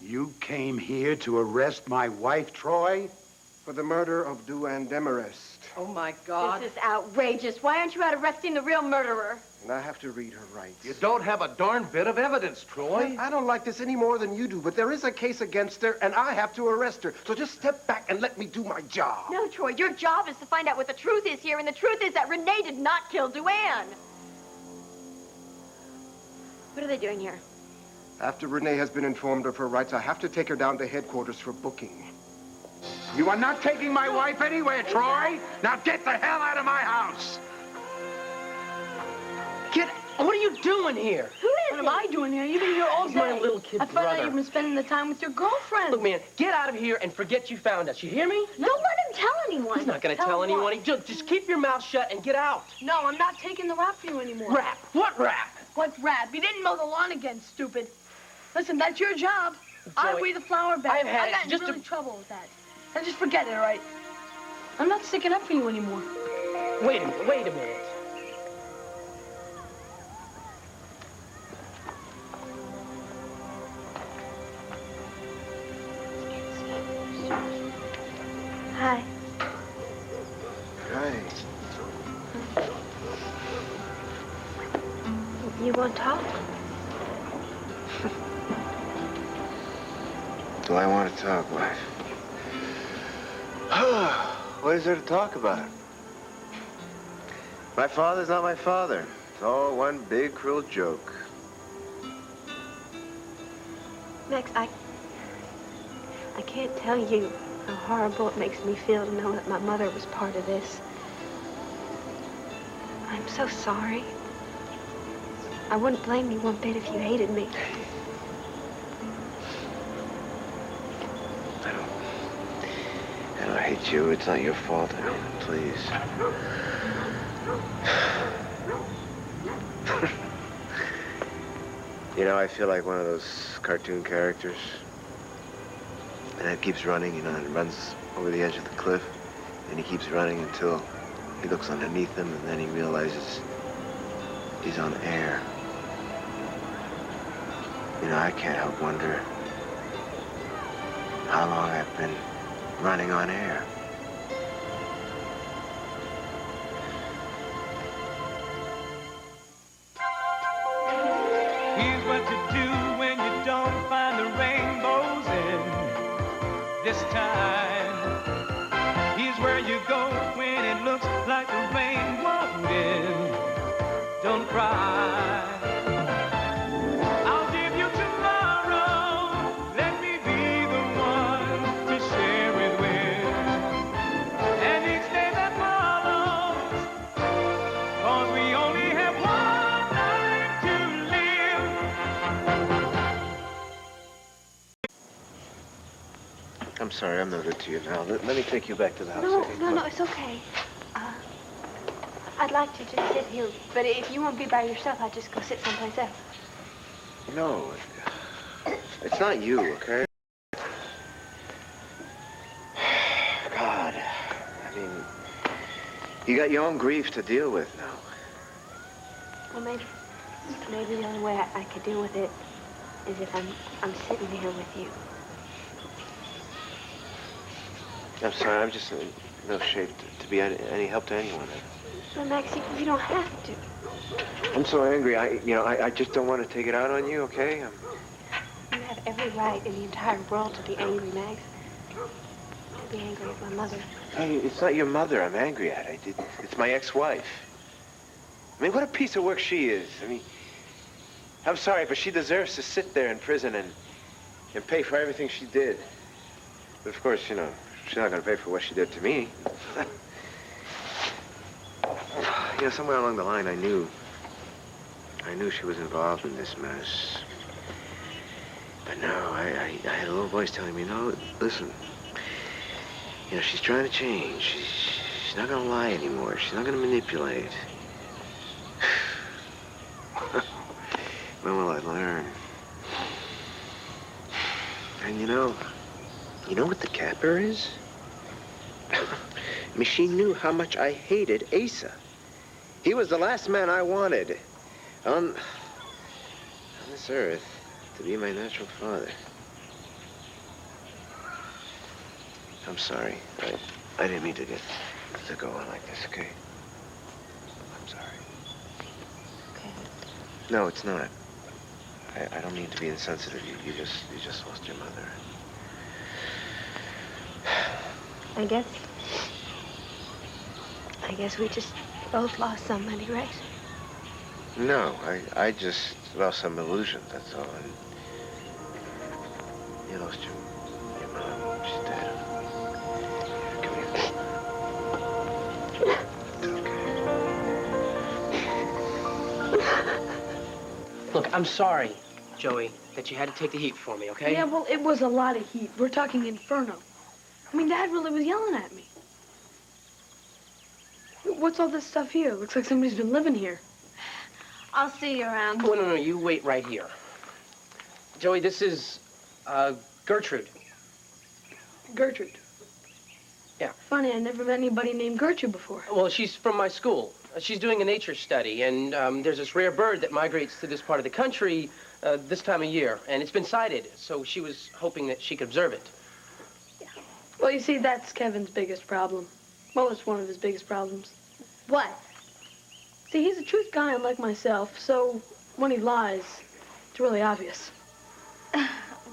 You came here to arrest my wife, Troy? For the murder of Duane Demarest. Oh, my God. This is outrageous. Why aren't you out arresting the real murderer? And I have to read her rights. You don't have a darn bit of evidence, Troy. I don't like this any more than you do, but there is a case against her, and I have to arrest her. So just step back and let me do my job. No, Troy, your job is to find out what the truth is here, and the truth is that Renee did not kill Duane. What are they doing here? After Renee has been informed of her rights, I have to take her down to headquarters for booking. You are not taking my wife anywhere, Troy. Now get the hell out of my house. What are you doing here? Who is What am I doing here? You've been here all He's day. my little kid I found out brother. you've been spending the time with your girlfriend. Look, man, get out of here and forget you found us. You hear me? Don't let him tell anyone. He's not going to tell Tell anyone. what? Just keep your mouth shut and get out. No, I'm not taking the rap for you anymore. Rap? What rap? What rap? You didn't mow the lawn again, stupid. Listen, that's your job. I Joey, weed the flower bed. I've had I it got in just really a- trouble with that. Now just forget it, all right? I'm not sticking up for you anymore. Wait a minute. Hi. Hi. You want to talk? Do I want to talk, wife? What is there to talk about? My father's not my father. It's all one big, cruel joke. Max, I can't tell you how horrible it makes me feel to know that my mother was part of this. I'm so sorry. I wouldn't blame you one bit if you hated me. I don't hate you. It's not your fault. I mean, please. You know, I feel like one of those cartoon characters. And it keeps running, you know, and runs over the edge of the cliff. And he keeps running until he looks underneath him, and then he realizes he's on air. You know, I can't help wonder how long I've been running on air. Here's what to do when you don't find the rainbows in this time. Here's where you go when it looks like the rain won't end. Don't cry. I'll give you tomorrow. Let me be the one to share it with. And each day that follows, 'cause we only have one life to live. I'm sorry, I'm no good to you now. Let me take you back to the house. No, okay? no, it's okay. I'd like to just sit here, but if you won't be by yourself, I'll just go sit someplace else. No, it's not you, okay? God, I mean, you got your own grief to deal with now. Well, maybe the only way I could deal with it is if I'm sitting here with you. I'm sorry, I'm just in no shape to be any help to anyone. Well, Max, you don't have to. I'm so angry. I just don't want to take it out on you, okay? You have every right in the entire world to be angry, Max. To be angry at my mother. Hey, it's not your mother I'm angry at. It's my ex-wife. I mean, what a piece of work she is. I mean, I'm sorry, but she deserves to sit there in prison and pay for everything she did. But of course, you know, she's not going to pay for what she did to me. You know, somewhere along the line, I knew she was involved in this mess. But no, I had a little voice telling me, no, listen, you know, she's trying to change. She's not going to lie anymore. She's not going to manipulate. When will I learn? And you know what the capper is? I mean, she knew how much I hated Asa. He was the last man I wanted on this earth to be my natural father. I'm sorry. I didn't mean to go on like this, okay? I'm sorry. Okay. No, it's not. I don't mean to be insensitive. You just lost your mother. I guess we just both lost somebody, right? No, I just lost some illusions, that's all. And you lost your mom. She's dead. Come here. It's okay. Look, I'm sorry, Joey, that you had to take the heat for me, okay? Yeah, well, it was a lot of heat. We're talking inferno. I mean, Dad really was yelling at me. What's all this stuff here? Looks like somebody's been living here. I'll see you around. Oh, no, you wait right here. Joey, this is, Gertrude. Gertrude. Yeah. Funny, I never met anybody named Gertrude before. Well, she's from my school. She's doing a nature study, and there's this rare bird that migrates to this part of the country this time of year, and it's been sighted, so she was hoping that she could observe it. Well, you see, that's Kevin's biggest problem. Well, it's one of his biggest problems. What? See, he's a truth guy unlike myself, so when he lies, it's really obvious.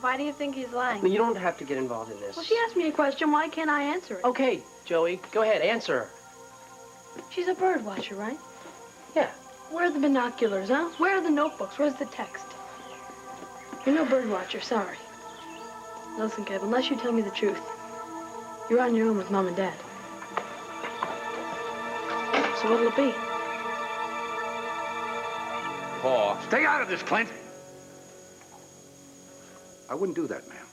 Why do you think he's lying? You don't have to get involved in this. Well, she asked me a question. Why can't I answer it? Okay, Joey, go ahead, answer her. She's a bird watcher, right? Yeah. Where are the binoculars, huh? Where are the notebooks? Where's the text? You're no bird watcher, sorry. Listen, Kev, unless you tell me the truth, you're on your own with Mom and Dad. So what'll it be? Paul, stay out of this, Clint. I wouldn't do that, ma'am.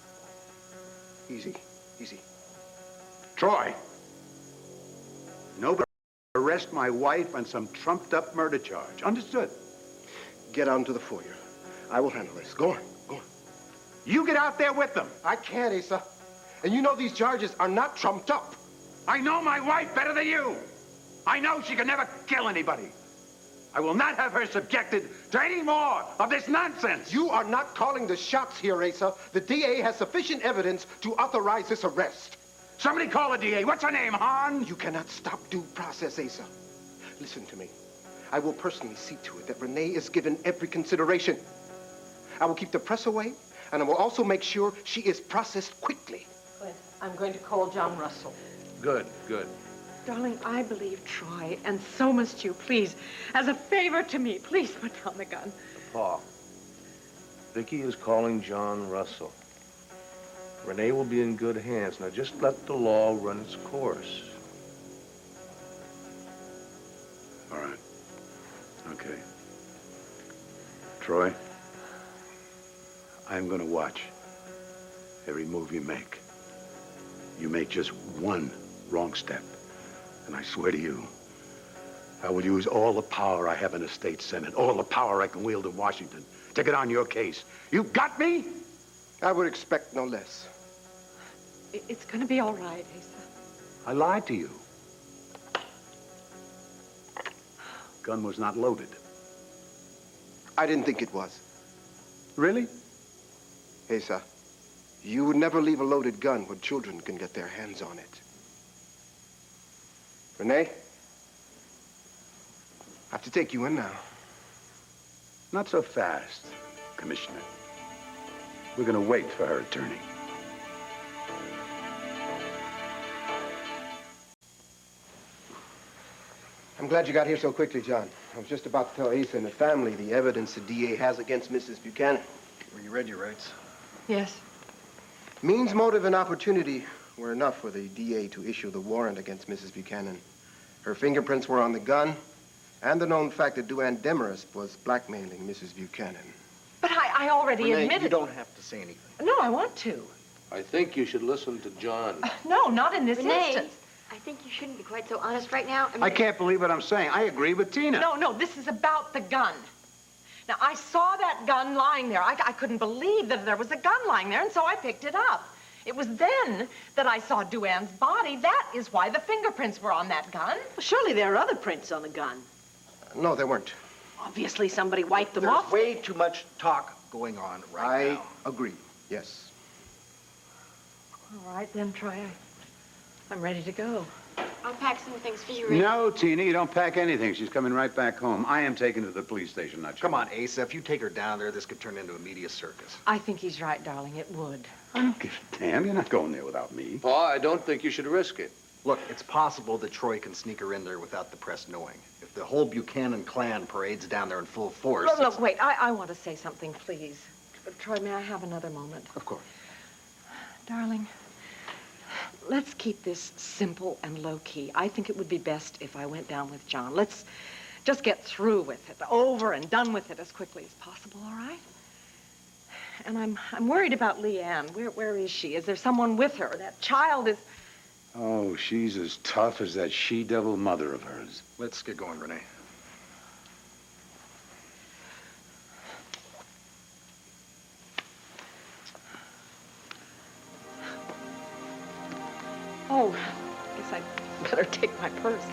Easy, easy. Troy, nobody arrest my wife on some trumped-up murder charge. Understood? Get out into the foyer. I will handle this. Go on, go on. You get out there with them. I can't, Asa. And you know these charges are not trumped up. I know my wife better than you. I know she can never kill anybody. I will not have her subjected to any more of this nonsense. You are not calling the shots here, Asa. The DA has sufficient evidence to authorize this arrest. Somebody call a DA. What's her name, Hahn? You cannot stop due process, Asa. Listen to me. I will personally see to it that Renee is given every consideration. I will keep the press away, and I will also make sure she is processed quickly. Clint, I'm going to call John Russell. Good, good. Darling, I believe Troy, and so must you. Please, as a favor to me, please put down the gun. Paul, Vicky is calling John Russell. Renee will be in good hands. Now just let the law run its course. All right. Okay. Troy, I'm going to watch every move you make. You make just one wrong step, and I swear to you, I will use all the power I have in the state Senate, all the power I can wield in Washington to get on your case. You got me? I would expect no less. It's going to be all right, Asa. I lied to you. Gun was not loaded. I didn't think it was. Really? Asa, you would never leave a loaded gun where children can get their hands on it. Renee? I have to take you in now. Not so fast, Commissioner. We're going to wait for her attorney. I'm glad you got here so quickly, John. I was just about to tell Asa and the family the evidence the DA has against Mrs. Buchanan. Well, you read your rights? Yes. Means, motive, and opportunity were enough for the DA to issue the warrant against Mrs. Buchanan. Her fingerprints were on the gun, and the known fact that Duane Demarest was blackmailing Mrs. Buchanan. But I already Renee, admitted... you don't have to say anything. No, I want to. I think you should listen to John. No, not in this Renee, instance. I think you shouldn't be quite so honest right now. I can't believe what I'm saying. I agree with Tina. No, this is about the gun. Now, I saw that gun lying there. I couldn't believe that there was a gun lying there, and so I picked it up. It was then that I saw Duane's body. That is why the fingerprints were on that gun. Well, surely there are other prints on the gun. No, there weren't. Obviously, somebody wiped them There's off. way too much talk going on right now. I agree, yes. All right, then, Troy. I'm ready to go. I'll pack some things for you, Rick. No, Tina, you don't pack anything. She's coming right back home. I am taking her to the police station, not you. Come on, Asa. If you take her down there, this could turn into a media circus. I think he's right, darling. It would. I don't give a damn. You're not going there without me. Pa, I don't think you should risk it. Look, it's possible that Troy can sneak her in there without the press knowing. If the whole Buchanan clan parades down there in full force... Look, wait. I want to say something, please. Troy, may I have another moment? Of course. Darling, let's keep this simple and low-key. I think it would be best if I went down with John. Let's just get through with it, over and done with it as quickly as possible, all right? And I'm worried about Leanne. Where is she? Is there someone with her? That child is... Oh, she's as tough as that she-devil mother of hers. Let's get going, Renee. Oh, I guess I better take my purse.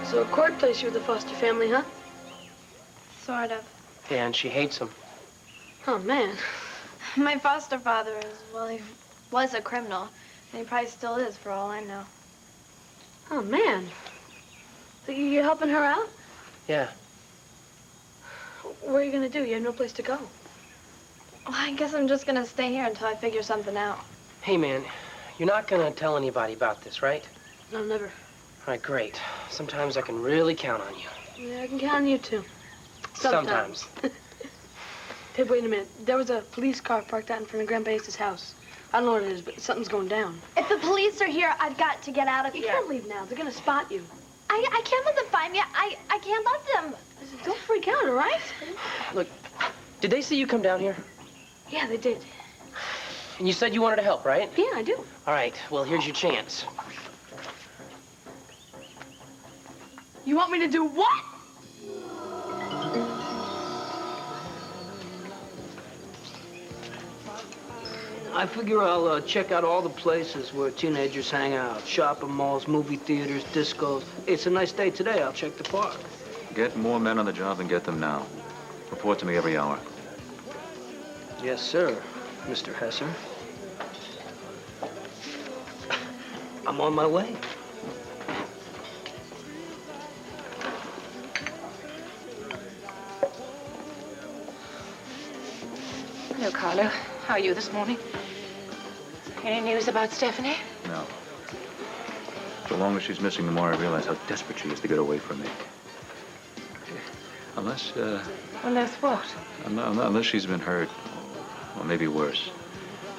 So a court placed you with the foster family, huh? Sort of. Yeah, and she hates him. Oh, man. My foster father he was a criminal. And he probably still is, for all I know. Oh, man. So you're helping her out? Yeah. What are you gonna do? You have no place to go. Well, I guess I'm just gonna stay here until I figure something out. Hey, man, you're not gonna tell anybody about this, right? No, never. All right, great. Sometimes I can really count on you. Yeah, I can count on you, too. Sometimes. Hey, wait a minute. There was a police car parked out in front of Grandpa Ace's house. I don't know what it is, but something's going down. If the police are here, I've got to get out of You here. can't leave now. They're gonna spot you. I can't let them find me. I can't let them. Don't freak out, all right? Look, did they see you come down here? Yeah, they did. And you said you wanted to help, right? Yeah, I do. All right, well, here's your chance. You want me to do what? I figure I'll check out all the places where teenagers hang out. Shopping malls, movie theaters, discos. Hey, it's a nice day today. I'll check the park. Get more men on the job than get them now. Report to me every hour. Yes, sir, Mr. Hesser. I'm on my way. Hello, Carlo. How are you this morning? Any news about Stephanie? No. The longer she's missing, the more I realize how desperate she is to get away from me. Unless, Unless what? unless she's been hurt, or maybe worse.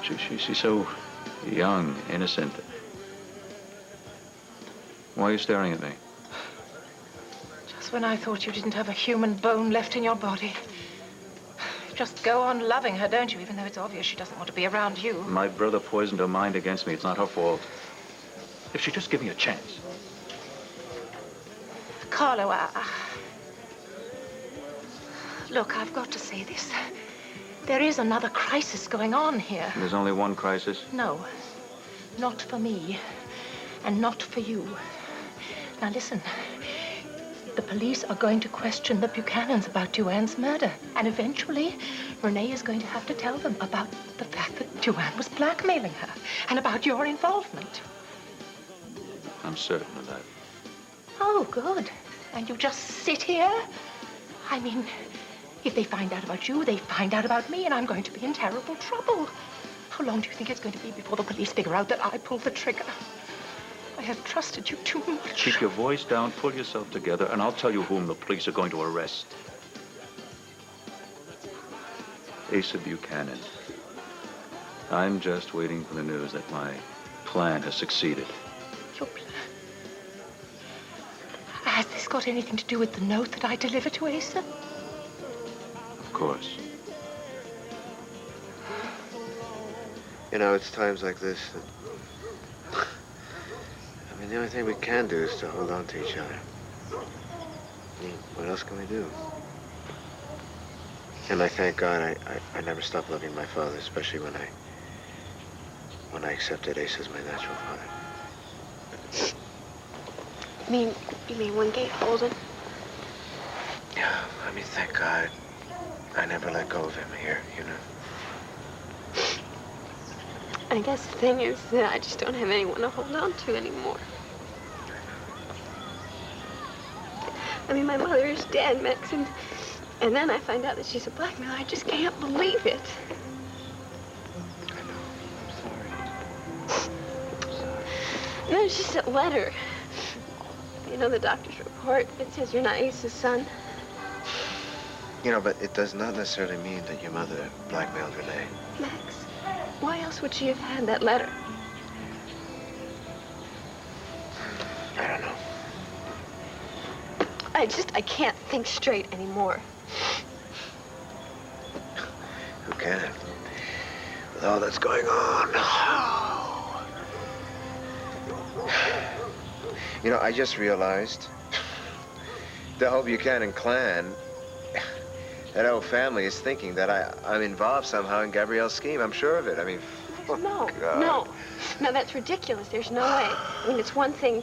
She's so young, innocent. Why are you staring at me? Just when I thought you didn't have a human bone left in your body. Just go on loving her, don't you? Even though it's obvious she doesn't want to be around you. My brother poisoned her mind against me. It's not her fault. If she'd just give me a chance. Carlo, look, I've got to say this. There is another crisis going on here. There's only one crisis. No, not for me, and not for you. Now listen, the police are going to question the Buchanans about Joanne's murder, and eventually, Renee is going to have to tell them about the fact that Joanne was blackmailing her, and about your involvement. I'm certain of that. Oh, good. And you just sit here? I mean, if they find out about you, they find out about me, and I'm going to be in terrible trouble. How long do you think it's going to be before the police figure out that I pulled the trigger? I have trusted you too much. Keep your voice down, pull yourself together, and I'll tell you whom the police are going to arrest. Asa Buchanan. I'm just waiting for the news that my plan has succeeded. Your plan? Has this got anything to do with the note that I delivered to Asa? Of course. You know, it's times like this that... I mean, the only thing we can do is to hold on to each other. I mean, what else can we do? And I thank God I never stopped loving my father, especially when I accepted Ace as my natural father. You mean Wingate Holden? Yeah, I mean, thank God I never let go of him here, you know. I guess the thing is that I just don't have anyone to hold on to anymore. I mean, my mother is dead, Max, and then I find out that she's a blackmailer. I just can't believe it. I know. I'm sorry. And then it's just a letter. You know, the doctor's report. It says you're not Ace's son. You know, but it does not necessarily mean that your mother blackmailed Renee. Max, why else would she have had that letter? I don't know. I can't think straight anymore. Who can? With all that's going on. You know, I just realized the whole Buchanan clan, that whole family is thinking that I'm involved somehow in Gabrielle's scheme. I'm sure of it. I mean, No, that's ridiculous. There's no way. I mean, it's one thing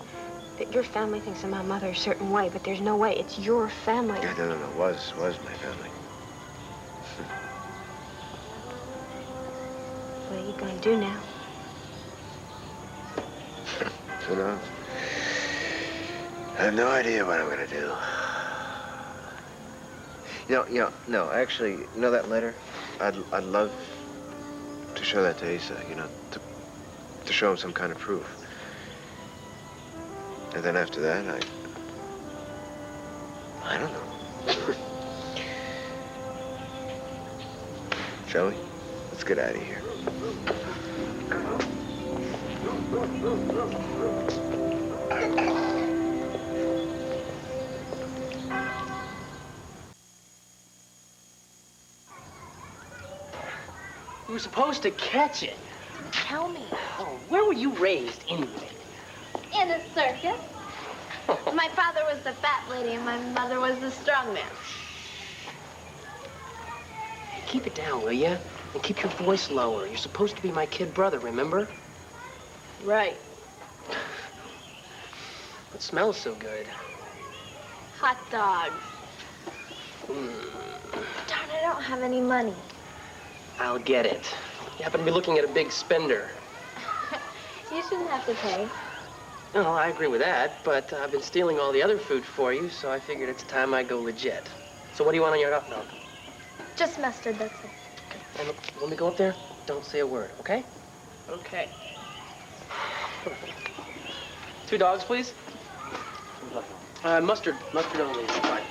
that your family thinks of my mother a certain way, but there's no way. It's your family. Yeah, no. Was my family. What are you gonna do now? Who knows? I have no idea what I'm gonna do. No, actually, you know that letter? I'd love to show that to Asa, you know, to show him some kind of proof. And then after that, I don't know. Shall we? Let's get out of here. You were supposed to catch it. Tell me. Oh, where were you raised anyway? In a circus. My father was the fat lady and my mother was the strong man. Hey, keep it down, will ya? And keep your voice lower. You're supposed to be my kid brother, remember? Right. What smells so good? Hot dogs. Mm. Darn, I don't have any money. I'll get it. You happen to be looking at a big spender. You shouldn't have to pay. No, I agree with that, but I've been stealing all the other food for you, so I figured it's time I go legit. So what do you want on your hot dog? Just mustard, that's it. And look, when we go up there, don't say a word, okay? Okay. 2 dogs, please. Mustard only, fine.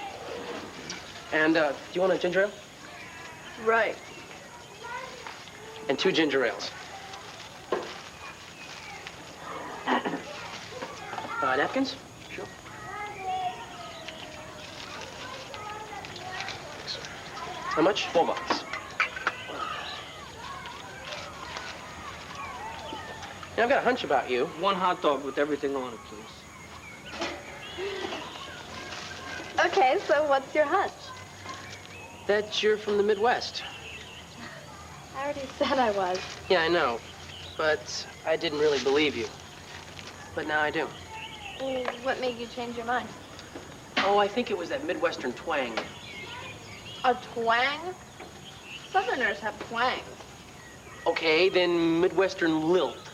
And do you want a ginger ale? Right. And 2 ginger ales. Napkins? Sure. How much? $4. Yeah, I've got a hunch about you. 1 hot dog with everything on it, please. Okay, so what's your hunch? That you're from the Midwest. I already said I was. Yeah, I know. But I didn't really believe you. But now I do. What made you change your mind? Oh, I think it was that Midwestern twang. A twang? Southerners have twangs. Okay, then Midwestern lilt.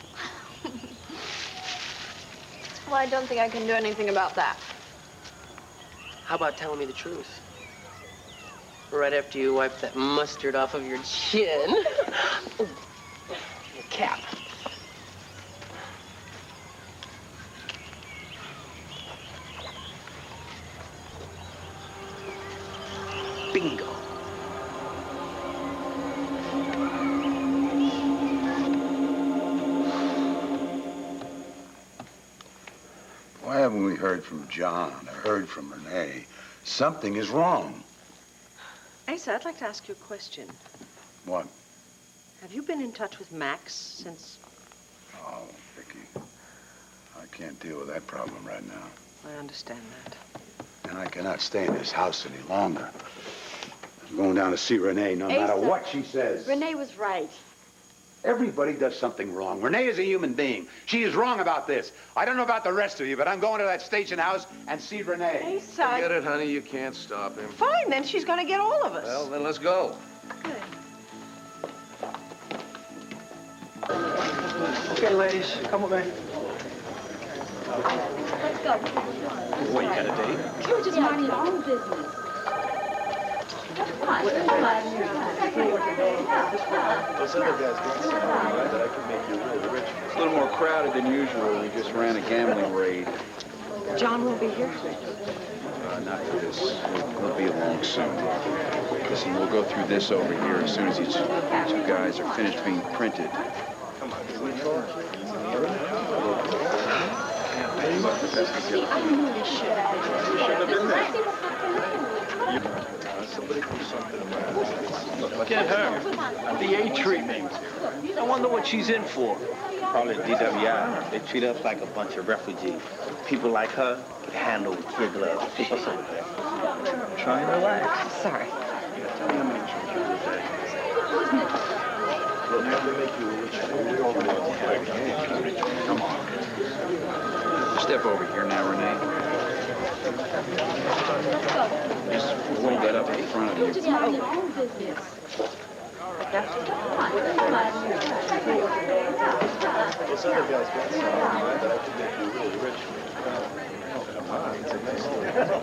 Well, I don't think I can do anything about that. How about telling me the truth? Right after you wipe that mustard off of your chin. Oh, your cap. Bingo. Why haven't we heard from John or heard from Renee? Something is wrong. Asa, I'd like to ask you a question. What? Have you been in touch with Max since... Oh, Vicky, I can't deal with that problem right now. I understand that. And I cannot stay in this house any longer. I'm going down to see Renee no matter what she says. Renee was right. Everybody does something wrong. Renee is a human being. She is wrong about this. I don't know about the rest of you, but I'm going to that station house and see Renee. Asa. Forget it, honey. You can't stop him. Fine, then she's going to get all of us. Well, then let's go. Okay, ladies, come with me. Let's go. What, you got a date? You were just minding your own business. Those other guys got something that I can make you really rich. It's a little more crowded than usual. We just ran a gambling raid. John will be here. Not for this. He'll be along soon. Listen, we'll go through this over here as soon as these two guys are finished being printed. See, I knew this shit. Shouldn't have been there. Somebody put something around. Look at her. DA treatment. I wonder what she's in for. Probably DWI. They treat us like a bunch of refugees. People like her could handle kid gloves. Try and relax. I'm sorry. Tell me how many children you have. Look, I'm gonna make you a rich man. Come on. Step over here now, Renee. Just hold that up in front of you. You just mind your own business. Those other guys got something that I can make you really rich. Come on, it's a nice little...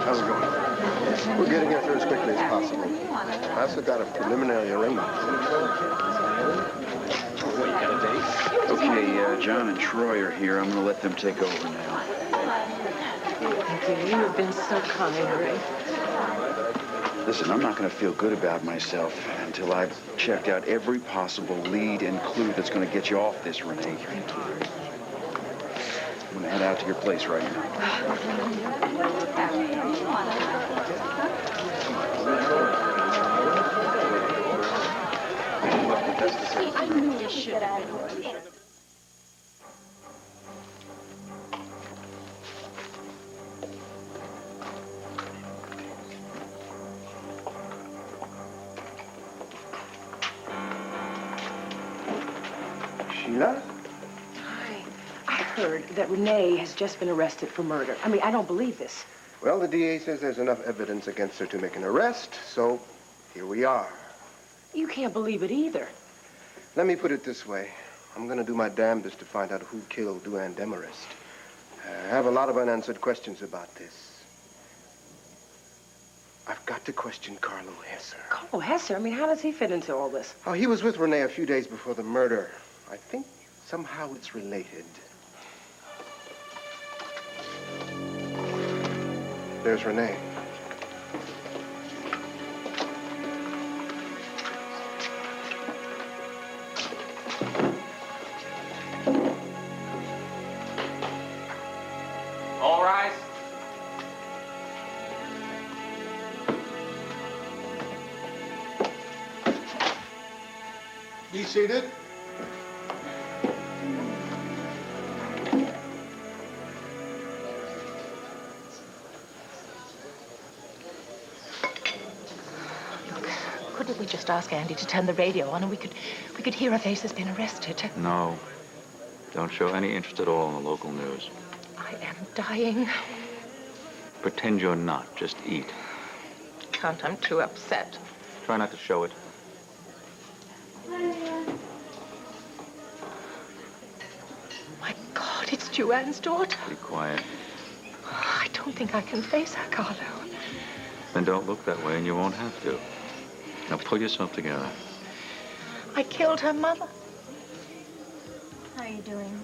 How's it going? We're getting here through as quickly as possible. I also got a preliminary arraignment. What, you got a date? Okay, John and Troy are here. I'm going to let them take over now. Thank you. You have been so kind, Ray. Listen, I'm not going to feel good about myself until I've checked out every possible lead and clue that's going to get you off this, Renee. Thank you. I'm going to head out to your place right now. See, I knew this shit. Sheila? Hi. I heard that Renee has just been arrested for murder. I mean, I don't believe this. Well, the DA says there's enough evidence against her to make an arrest, so here we are. You can't believe it either. Let me put it this way. I'm going to do my damnedest to find out who killed Duane Demarest. I have a lot of unanswered questions about this. I've got to question Carlo Hesser. Carlo Hesser? I mean, how does he fit into all this? Oh, he was with Renee a few days before the murder. I think somehow it's related. There's Renee. All rise. Be seated. Couldn't we just ask Andy to turn the radio on and we could hear if Ace has been arrested? No. Don't show any interest at all in the local news. I am dying. Pretend you're not. Just eat. Can't, I'm too upset. Try not to show it. My God, it's Joanne's daughter. Be quiet. I don't think I can face her, Carlo. Then don't look that way and you won't have to. Now pull yourself together. I killed her mother. How are you doing?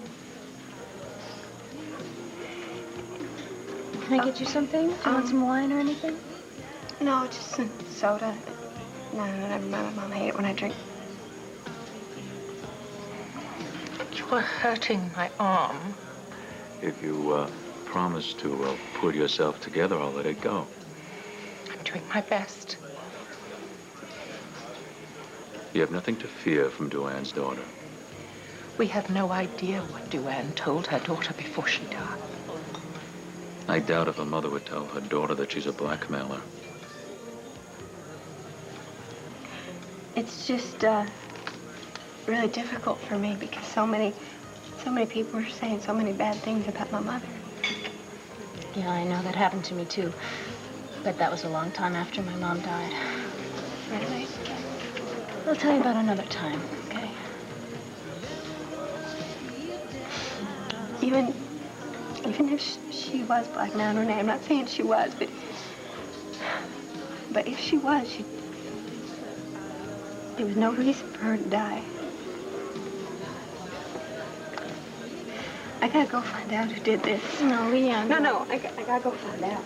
Can I get you something? Do you want some wine or anything? No, just some soda. No, never mind. Mom hate it when I drink. You're hurting my arm. If you promise to pull yourself together, I'll let it go. I'm doing my best. You have nothing to fear from Duane's daughter. We have no idea what Duane told her daughter before she died. I doubt if a mother would tell her daughter that she's a blackmailer. It's just really difficult for me because so many people are saying so many bad things about my mother. Yeah, I know. That happened to me, too. But that was a long time after my mom died. Really? I'll tell you about another time, okay? Even if she was black now, Renee, I'm not saying she was, but if she was, there was no reason for her to die. I gotta go find out who did this. No, Leanne. No, I gotta go find out.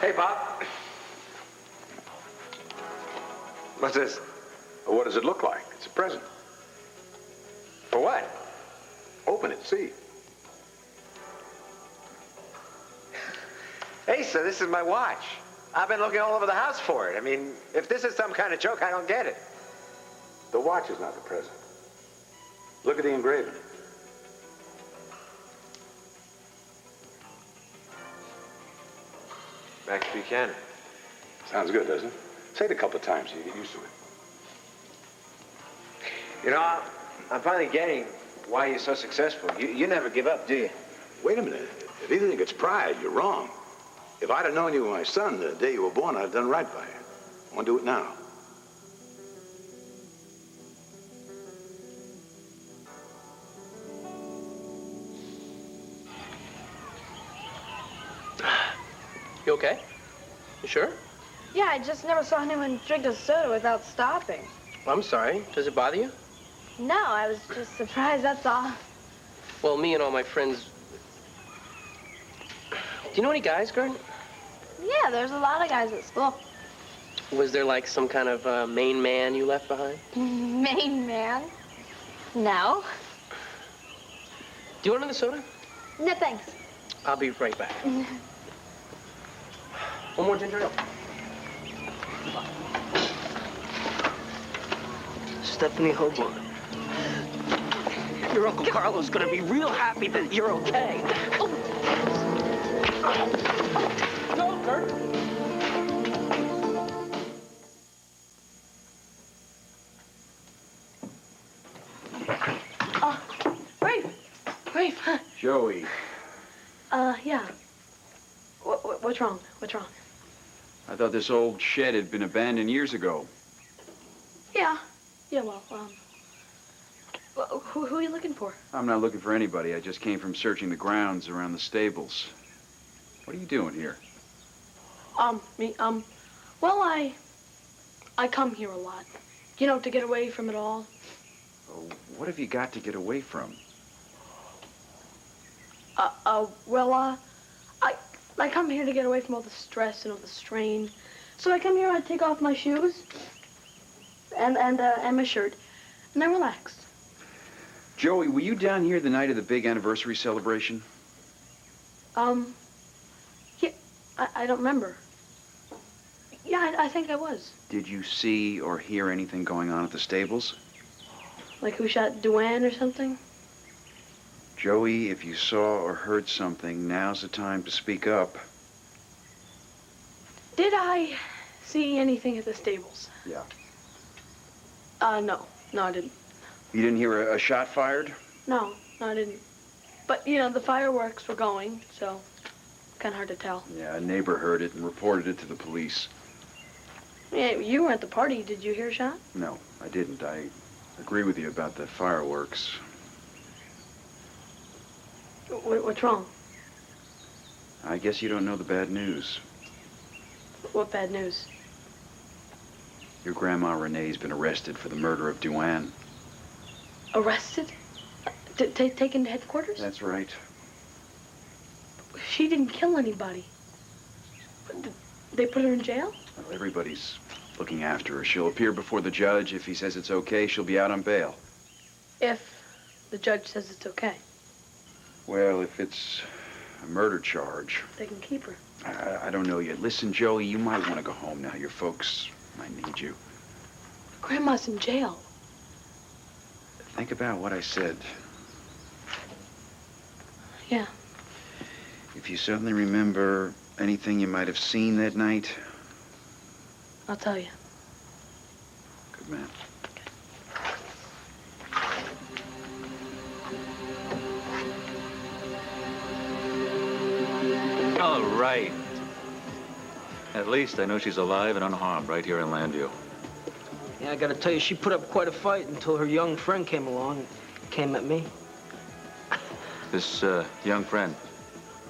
Hey, Pop. What's this? What does it look like? It's a present. For what? Open it, see. Hey, sir, this is my watch. I've been looking all over the house for it. I mean, if this is some kind of joke, I don't get it. The watch is not the present. Look at the engraving. Max Buchanan. Sounds good, doesn't it? Say it a couple of times so you get used to it. You know, I'm finally getting why you're so successful. You never give up, do you? Wait a minute. If you think it's pride, you're wrong. If I'd have known you were my son the day you were born, I'd have done right by you. I want to do it now. You okay? You sure? Yeah, I just never saw anyone drink a soda without stopping. I'm sorry. Does it bother you? No, I was just surprised, that's all. Well, me and all my friends... Do you know any guys, Gordon? Yeah, there's a lot of guys at school. Was there like some kind of main man you left behind? Main man? No. Do you want another soda? No, thanks. I'll be right back. One more ginger ale. Stephanie Hoboken. Your Uncle Carlo's gonna be real happy that you're okay. Go, Kurt. Rafe. Joey. Yeah. What's wrong? What's wrong? I thought this old shed had been abandoned years ago. Yeah, well, who are you looking for? I'm not looking for anybody. I just came from searching the grounds around the stables. What are you doing here? Well, I come here a lot. You know, to get away from it all. Oh, what have you got to get away from? I come here to get away from all the stress and all the strain. So I come here, I take off my shoes and my shirt, and I relax. Joey, were you down here the night of the big anniversary celebration? Yeah, I don't remember. Yeah, I think I was. Did you see or hear anything going on at the stables? Like who shot Duane or something? Joey, if you saw or heard something, now's the time to speak up. Did I see anything at the stables? Yeah. No, I didn't. You didn't hear a shot fired? No, I didn't. But, you know, the fireworks were going, so kind of hard to tell. Yeah, a neighbor heard it and reported it to the police. Yeah, you were at the party. Did you hear a shot? No, I didn't. I agree with you about the fireworks. What's wrong? I guess you don't know the bad news. What bad news? Your grandma Renee's been arrested for the murder of Duane. Arrested? Taken to headquarters? That's right. She didn't kill anybody. They put her in jail? Well, everybody's looking after her. She'll appear before the judge. If he says it's okay, she'll be out on bail. If the judge says it's okay. Well, if it's a murder charge, They can keep her. I don't know yet. Listen, Joey, you might want to go home now. Your folks might need you. Grandma's in jail. Think about what I said. Yeah. If you suddenly remember anything you might have seen that night, I'll tell you. good man. All right. At least I know she's alive and unharmed right here in Landview. Yeah, I gotta tell you, she put up quite a fight until her young friend came along and came at me. This young friend,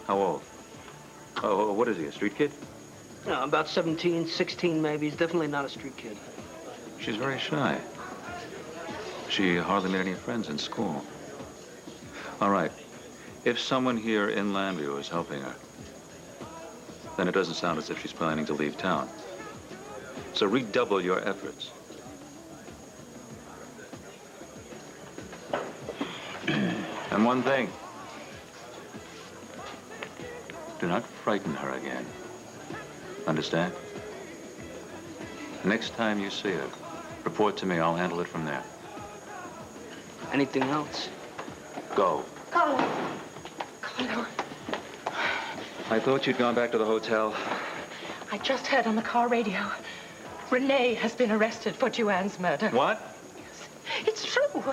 how old? Oh, what is he, a street kid? No, about 17, 16 maybe. He's definitely not a street kid. She's very shy. She hardly made any friends in school. All right. If someone here in Landview is helping her, then it doesn't sound as if she's planning to leave town. So redouble your efforts. And one thing. Do not frighten her again. Understand? Next time you see her, report to me. I'll handle it from there. Anything else? Go. Carlo. Carlo. I thought you'd gone back to the hotel. I just heard on the car radio. Renee has been arrested for Duane's murder. What? It's true.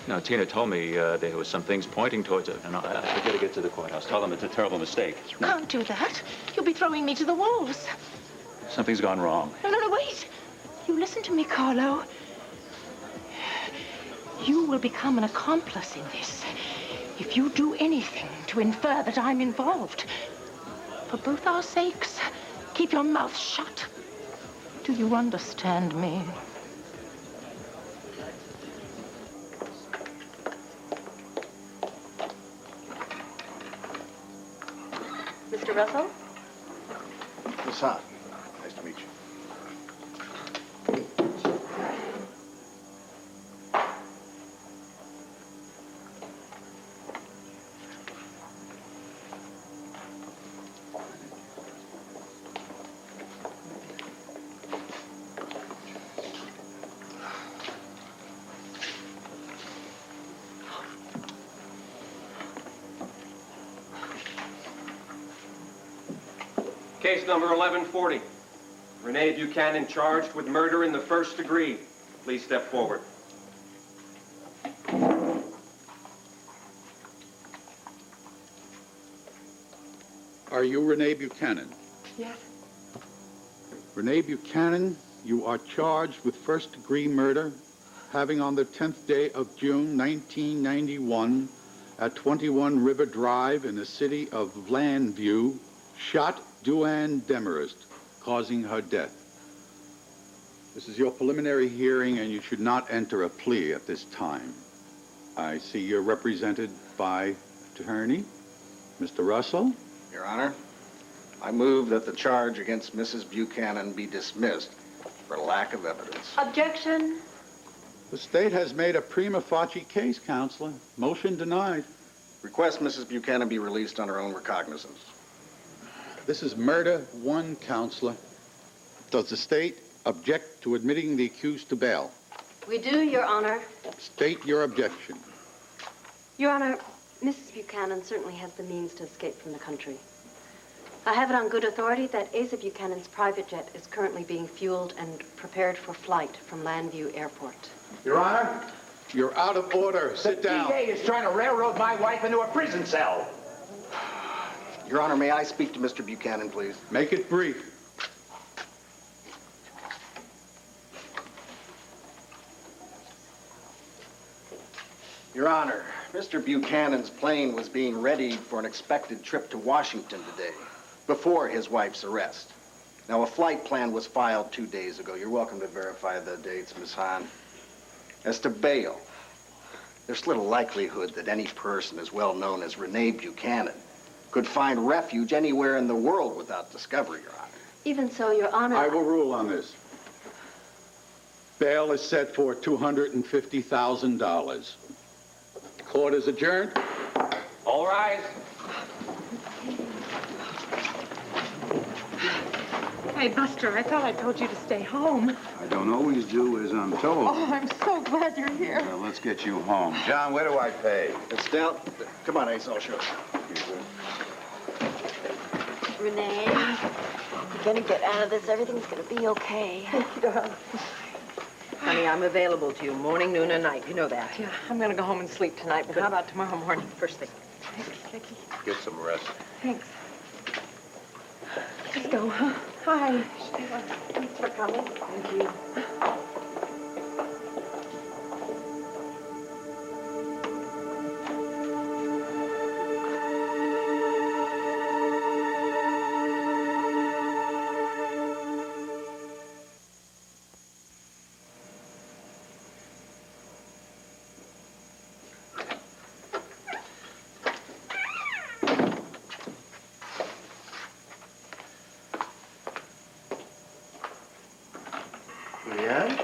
No, Tina told me there was some things pointing towards it, and I better get to the courthouse. Tell them it's a terrible mistake. You can't do that. You'll be throwing me to the wolves. Something's gone wrong. No, wait. You listen to me, Carlo. You will become an accomplice in this if you do anything to infer that I'm involved. For both our sakes, keep your mouth shut. Do you understand me? Mr. Russell? Miss Hahn, nice to meet you. Case number 1140. Renee Buchanan charged with murder in the first degree. Please step forward. Are you Renee Buchanan? Yes. Renee Buchanan, you are charged with first-degree murder, having on the 10th day of June, 1991, at 21 River Drive in the city of Landview, shot Duane Demarest, causing her death. This is your preliminary hearing, and you should not enter a plea at this time. I see you're represented by attorney, Mr. Russell. Your Honor, I move that the charge against Mrs. Buchanan be dismissed for lack of evidence. Objection. The state has made a prima facie case, Counselor. Motion denied. Request Mrs. Buchanan be released on her own recognizance. This is murder one, Counselor. Does the state object to admitting the accused to bail? We do, Your Honor. State your objection. Your Honor, Mrs. Buchanan certainly has the means to escape from the country. I have it on good authority that Asa Buchanan's private jet is currently being fueled and prepared for flight from Landview Airport. Your Honor, you're out of order. Sit down. The DA is trying to railroad my wife into a prison cell. Your Honor, may I speak to Mr. Buchanan, please? Make it brief. Your Honor, Mr. Buchanan's plane was being readied for an expected trip to Washington today, before his wife's arrest. Now, a flight plan was filed 2 days ago. You're welcome to verify the dates, Miss Hahn. As to bail, there's little likelihood that any person as well known as Renee Buchanan could find refuge anywhere in the world without discovery, Your Honor. Even so, Your Honor... I will rule on this. Bail is set for $250,000. Court is adjourned. All rise. Hey, Buster, I thought I told you to stay home. I don't always do as I'm told. Oh, I'm so glad you're here. Well, let's get you home. John, where do I pay? It's down. Come on, Ace, I'll show you. Renee, you're gonna get out of this. Everything's gonna be okay. Honey, I'm available to you morning, noon, and night. You know that. Yeah, I'm gonna go home and sleep tonight, but how about tomorrow morning, first thing? Thanks, Vicky. Get some rest. Thanks. Let's go, huh? Hi, Sheila. Thanks for coming. Thank you. Leanne?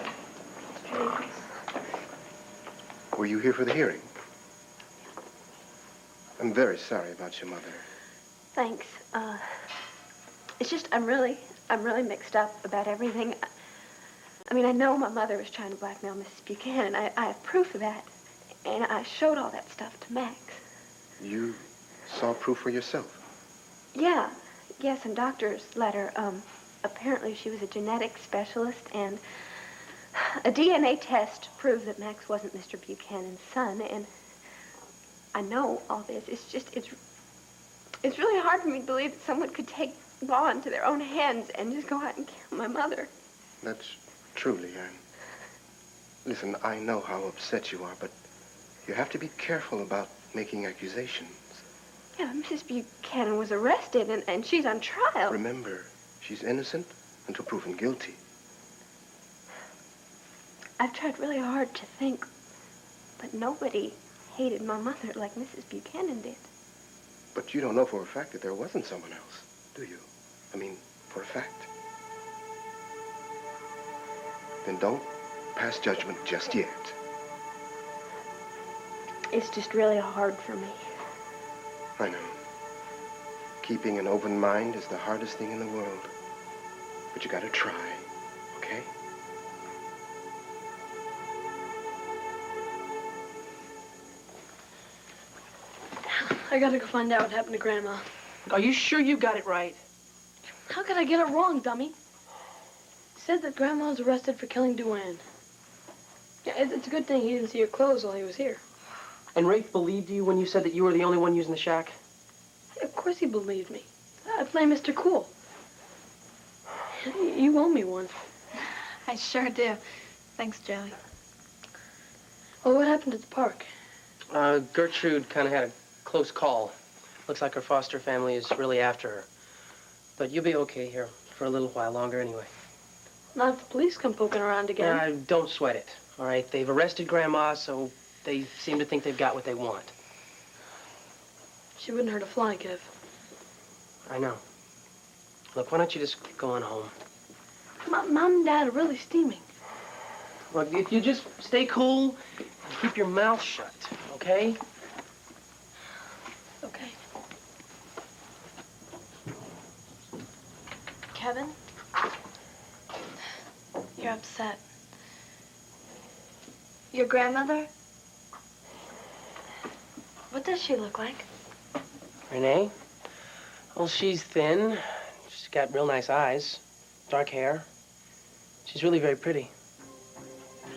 Were you here for the hearing? I'm very sorry about your mother. Thanks. It's just I'm really mixed up about everything. I mean, I know my mother was trying to blackmail Mrs. Buchanan. I have proof of that. And I showed all that stuff to Max. You saw proof for yourself? Yeah. Yes, and doctor's letter. Apparently she was a genetic specialist, and a DNA test proved that Max wasn't Mr. Buchanan's son, and I know all this. It's just, it's really hard for me to believe that someone could take law into their own hands and just go out and kill my mother. That's true, Leanne. Listen, I know how upset you are, but you have to be careful about making accusations. Yeah, Mrs. Buchanan was arrested, and she's on trial. Remember, she's innocent until proven guilty. I've tried really hard to think, but nobody hated my mother like Mrs. Buchanan did. But you don't know for a fact that there wasn't someone else, do you? I mean, for a fact. Then don't pass judgment just yet. It's just really hard for me. I know. Keeping an open mind is the hardest thing in the world. But you gotta try, okay? I gotta go find out what happened to Grandma. Are you sure you got it right? How could I get it wrong, dummy? It said that Grandma was arrested for killing Duane. Yeah, it's a good thing he didn't see her clothes while he was here. And Rafe believed you when you said that you were the only one using the shack? Of course he believed me. I play Mr. Cool. You owe me one. I sure do. Thanks, Joey. Well, what happened at the park? Gertrude kind of had a close call. Looks like her foster family is really after her. But you'll be okay here for a little while longer anyway. Not if the police come poking around again. Don't sweat it, all right? They've arrested Grandma, so they seem to think they've got what they want. She wouldn't hurt a fly, Kev. I know. Look, why don't you just go on home? Mom and Dad are really steaming. Look, if you just stay cool and keep your mouth shut, okay? Okay. Kevin? You're upset. Your grandmother? What does she look like? Renee? Well, she's thin. She's got real nice eyes, dark hair. She's really very pretty.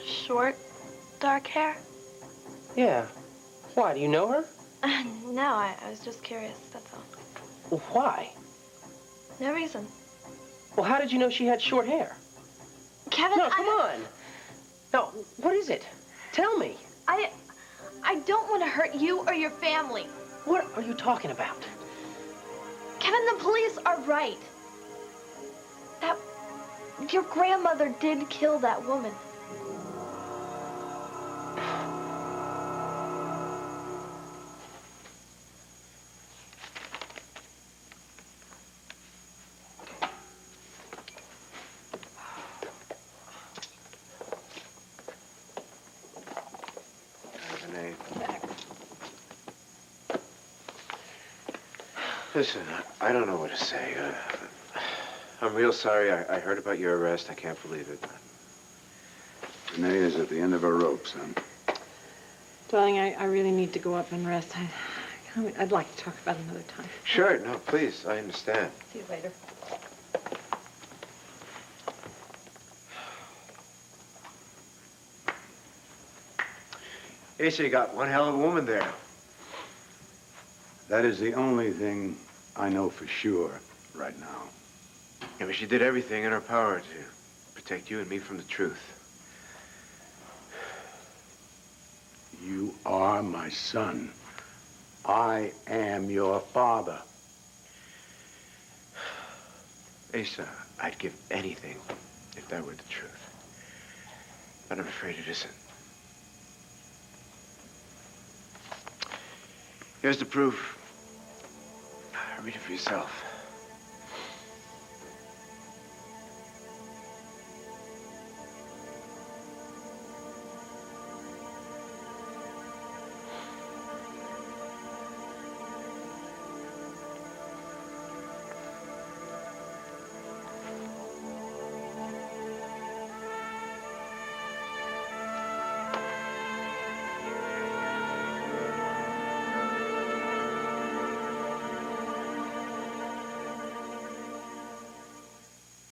Short, dark hair? Yeah. Why, do you know her? No, I was just curious, that's all. Well, why? No reason. Well, how did you know she had short hair? Kevin, No, come on. No, what is it? Tell me. I don't want to hurt you or your family. What are you talking about? Kevin, the police are right. Your grandmother did kill that woman. Renee. Listen, I don't know what to say. I'm real sorry. I heard about your arrest. I can't believe it. Renee is at the end of her rope, son. Darling, I really need to go up and rest. I'd like to talk about it another time. Sure, no, please. I understand. See you later. Asa, you got one hell of a woman there. That is the only thing I know for sure right now. Yeah, but she did everything in her power to protect you and me from the truth. You are my son. I am your father. Asa, I'd give anything if that were the truth. But I'm afraid it isn't. Here's the proof. Read it for yourself.